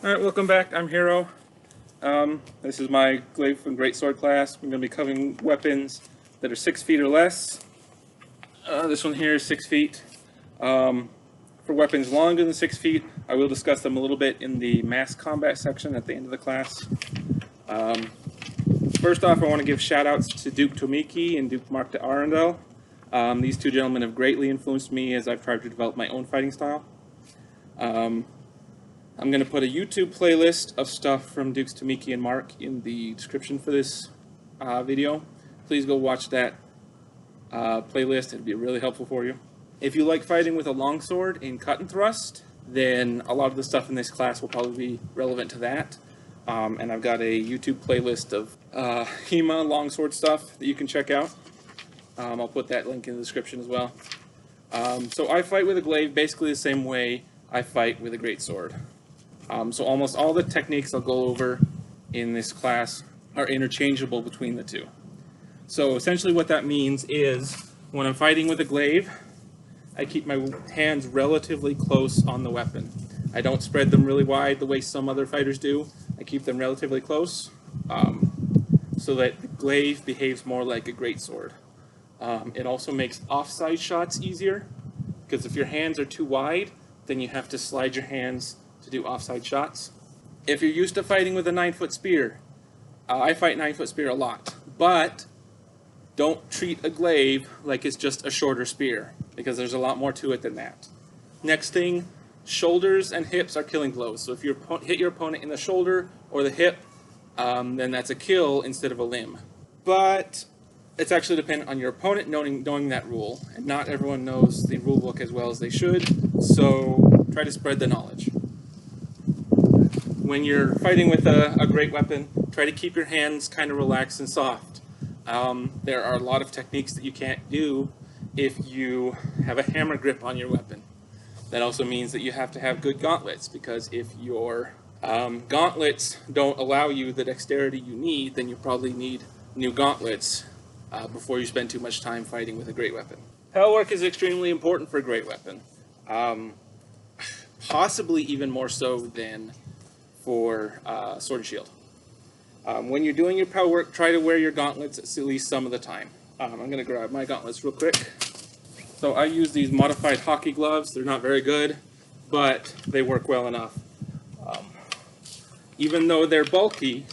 Alright, welcome back. I'm Hiro. This is my Glaive and Greatsword class. We're going to be covering weapons that are 6 feet or less. This one here is 6 feet. For weapons longer than 6 feet, I will discuss them a little bit in the mass combat section at the end of the class. First off, I want to give shout outs to Duke Tomiki and Duke Mark de Arundel. These two gentlemen have greatly influenced me as I've tried to develop my own fighting style. I'm going to put a YouTube playlist of stuff from Dukes Tomiki and Mark in the description for this video. Please go watch that playlist. It'll be really helpful for you. If you like fighting with a longsword in cut and thrust, then a lot of the stuff in this class will probably be relevant to that. And I've got a YouTube playlist of HEMA longsword stuff that you can check out. I'll put that link in the description as well. So I fight with a glaive basically the same way I fight with a greatsword. So almost all the techniques I'll go over in this class are interchangeable between the two. So essentially what that means is when I'm fighting with a glaive, I keep my hands relatively close on the weapon. I don't spread them really wide the way some other fighters do. I keep them relatively close so that the glaive behaves more like a greatsword. It also makes offside shots easier because if your hands are too wide, then you have to slide your hands to do offside shots. If you're used to fighting with a 9-foot spear, I fight 9-foot spear a lot, but don't treat a glaive like it's just a shorter spear, because there's a lot more to it than that. Next thing, shoulders and hips are killing blows. So if you hit your opponent in the shoulder or the hip, then that's a kill instead of a limb. But it's actually dependent on your opponent knowing that rule, and not everyone knows the rule book as well as they should, so try to spread the knowledge. When you're fighting with a great weapon, try to keep your hands kind of relaxed and soft. There are a lot of techniques that you can't do if you have a hammer grip on your weapon. That also means that you have to have good gauntlets, because if your gauntlets don't allow you the dexterity you need, then you probably need new gauntlets before you spend too much time fighting with a great weapon. Power work is extremely important for a great weapon. Possibly even more so than for sword and shield. When you're doing your power work, try to wear your gauntlets at least some of the time. I'm going to grab my gauntlets real quick. So I use these modified hockey gloves. They're not very good, but they work well enough. Even though they're bulky,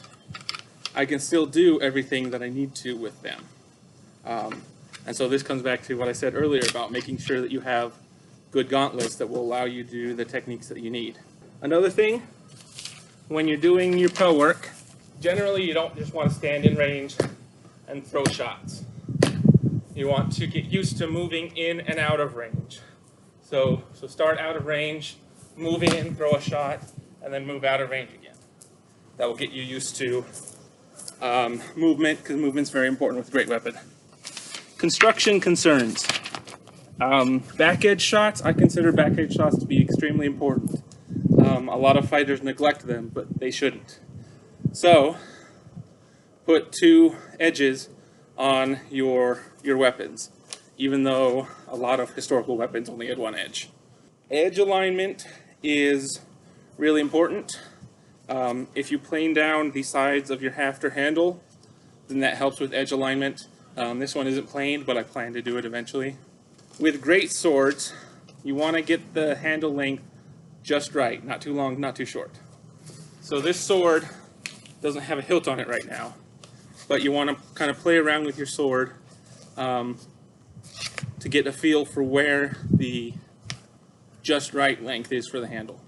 I can still do everything that I need to with them. And so this comes back to what I said earlier about making sure that you have good gauntlets that will allow you to do the techniques that you need. Another thing, when you're doing your power work, generally you don't just want to stand in range and throw shots. You want to get used to moving in and out of range. So start out of range, move in, throw a shot, and then move out of range again. That will get you used to movement, because movement's very important with a great weapon. Construction concerns. Back edge shots, I consider back edge shots to be extremely important. A lot of fighters neglect them, but they shouldn't. So, put 2 edges on your weapons, even though a lot of historical weapons only had 1 edge. Edge alignment is really important. If you plane down the sides of your haft or handle, then that helps with edge alignment. This one isn't planed, but I plan to do it eventually. With great swords, you want to get the handle length just right, not too long, not too short. So this sword doesn't have a hilt on it right now, but you want to kind of play around with your sword to get a feel for where the just right length is for the handle.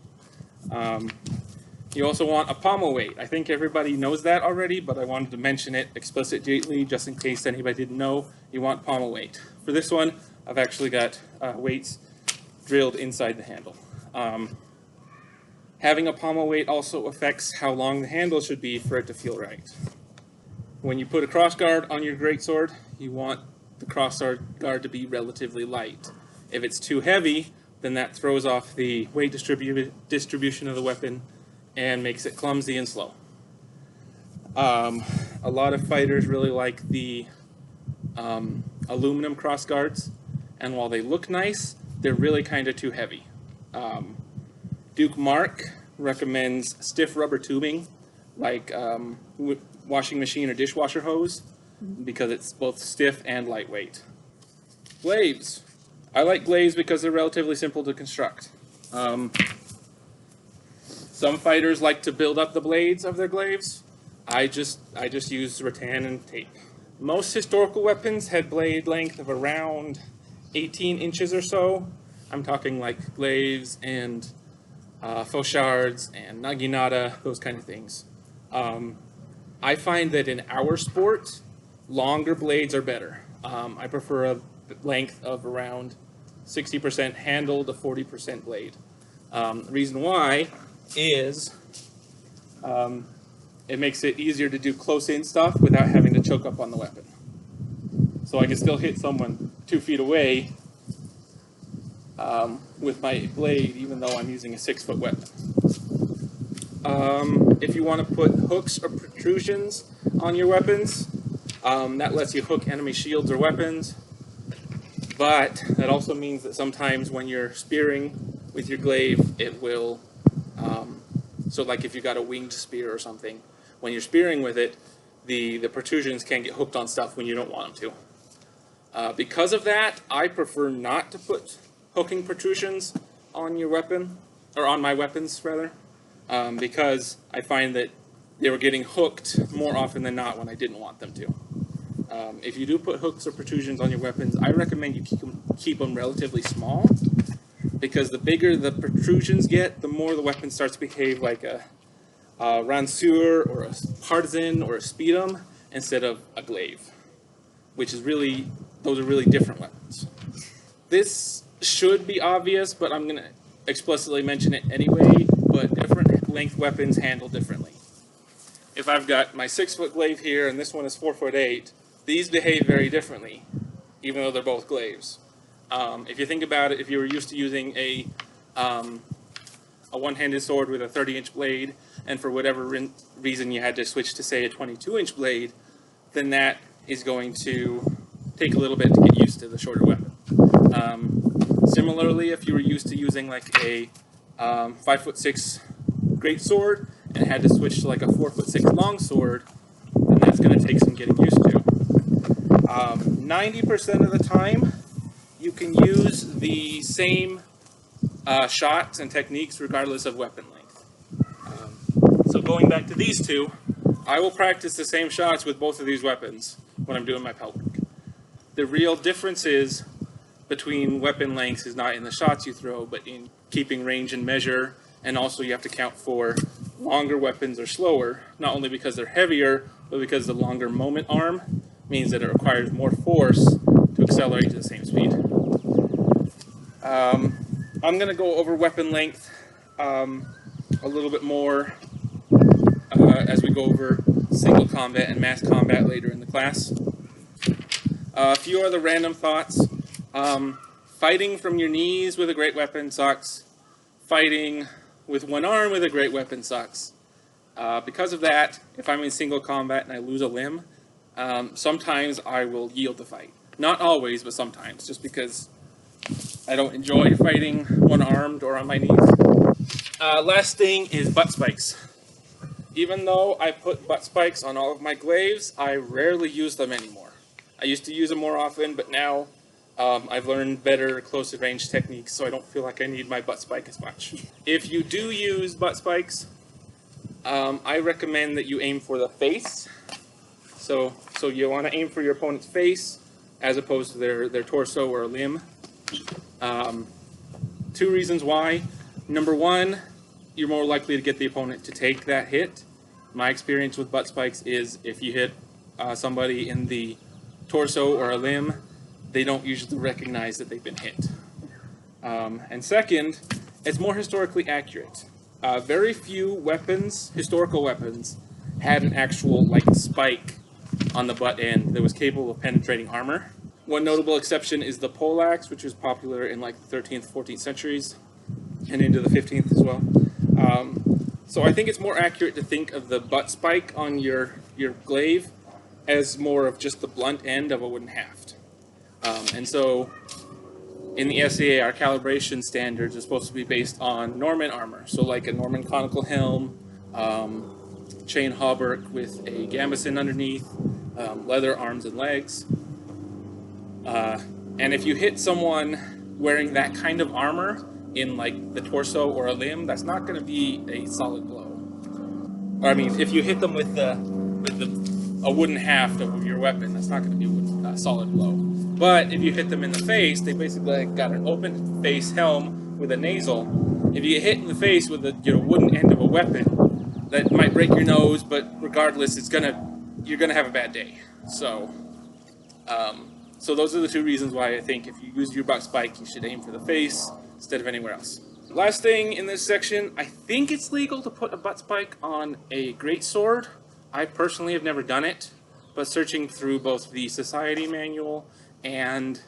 You also want a pommel weight. I think everybody knows that already, but I wanted to mention it explicitly just in case anybody didn't know. You want pommel weight. For this one, I've actually got weights drilled inside the handle. Having a pommel weight also affects how long the handle should be for it to feel right. When you put a crossguard on your greatsword, you want the crossguard to be relatively light. If it's too heavy, then that throws off the weight distribution of the weapon and makes it clumsy and slow. A lot of fighters really like the aluminum crossguards, and while they look nice, they're really kind of too heavy. Duke Mark recommends stiff rubber tubing, like washing machine or dishwasher hose, because it's both stiff and lightweight. Glaives. I like glaives because they're relatively simple to construct. Some fighters like to build up the blades of their glaives. I just use rattan and tape. Most historical weapons had blade length of around 18 inches or so. I'm talking like glaives and fauchards and naginata, those kind of things. I find that in our sport, longer blades are better. I prefer a length of around 60% handle to 40% blade. The reason why is it makes it easier to do close-in stuff without having to choke up on the weapon. So I can still hit someone 2 feet away with my blade, even though I'm using a 6-foot weapon. If you want to put hooks or protrusions on your weapons, that lets you hook enemy shields or weapons. But that also means that sometimes when you're spearing with your glaive, it will, so like if you got a winged spear or something, when you're spearing with it, the protrusions can get hooked on stuff when you don't want them to. Because of that, I prefer not to put hooking protrusions on your weapon, or on my weapons rather, because I find that they were getting hooked more often than not when I didn't want them to. If you do put hooks or protrusions on your weapons, I recommend you keep them relatively small, because the bigger the protrusions get, the more the weapon starts to behave like a ranseur or a partisan or a speedum instead of a glaive, which is really, those are really different weapons. This should be obvious, but I'm going to explicitly mention it anyway, but different length weapons handle differently. If I've got my 6-foot glaive here and this one is 4'8", these behave very differently, even though they're both glaives. If you think about it, if you were used to using a one-handed sword with a 30-inch blade, and for whatever reason you had to switch to, say, a 22-inch blade, then that is going to take a little bit to get used to the shorter weapon. Similarly, if you were used to using like a 5'6" Greatsword and had to switch to like a 4'6" longsword, then that's going to take some getting used to. 90% of the time, you can use the same shots and techniques regardless of weapon length. So going back to these two, I will practice the same shots with both of these weapons when I'm doing my pelvic. The real difference is between weapon lengths is not in the shots you throw, but in keeping range and measure, and also you have to count for longer weapons are slower, not only because they're heavier, but because the longer moment arm means that it requires more force to accelerate to the same speed. I'm going to go over weapon length a little bit more as we go over single combat and mass combat later in the class. A few other random thoughts. Fighting from your knees with a great weapon sucks. Fighting with one arm with a great weapon sucks. Because of that, if I'm in single combat and I lose a limb, sometimes I will yield the fight. Not always, but sometimes, just because I don't enjoy fighting one-armed or on my knees. Last thing is butt spikes. Even though I put butt spikes on all of my glaives, I rarely use them anymore. I used to use them more often, but now I've learned better close range techniques, so I don't feel like I need my butt spike as much. If you do use butt spikes, I recommend that you aim for the face. So you want to aim for your opponent's face as opposed to their torso or a limb. 2 reasons why. Number one, you're more likely to get the opponent to take that hit. My experience with butt spikes is if you hit somebody in the torso or a limb, they don't usually recognize that they've been hit. And second, it's more historically accurate. Very few weapons, historical weapons, had an actual like spike on the butt end that was capable of penetrating armor. One notable exception is the poleaxe, which was popular in like the 13th, 14th centuries, and into the 15th as well. So I think it's more accurate to think of the butt spike on your glaive as more of just the blunt end of a wooden haft. And so in the SAA, our calibration standards are supposed to be based on Norman armor. So like a Norman conical helm, chain hauberk with a gambeson underneath, leather arms and legs. And if you hit someone wearing that kind of armor in like the torso or a limb, that's not going to be a solid blow. Or I mean, if you hit them with a wooden haft of your weapon, that's not going to be a solid blow. But if you hit them in the face, they basically got an open face helm with a nasal. If you get hit in the face with a wooden end of a weapon, that might break your nose. But regardless, you're gonna have a bad day. So, so those are the two reasons why I think if you use your butt spike, you should aim for the face instead of anywhere else. Last thing in this section, I think it's legal to put a butt spike on a greatsword. I personally have never done it, but searching through both the Society Manual and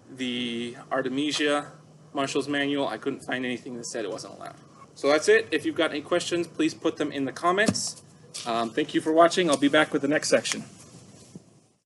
the Artemisia Marshal's Manual, I couldn't find anything that said it wasn't allowed. So that's it. If you've got any questions, please put them in the comments. Thank you for watching. I'll be back with the next section.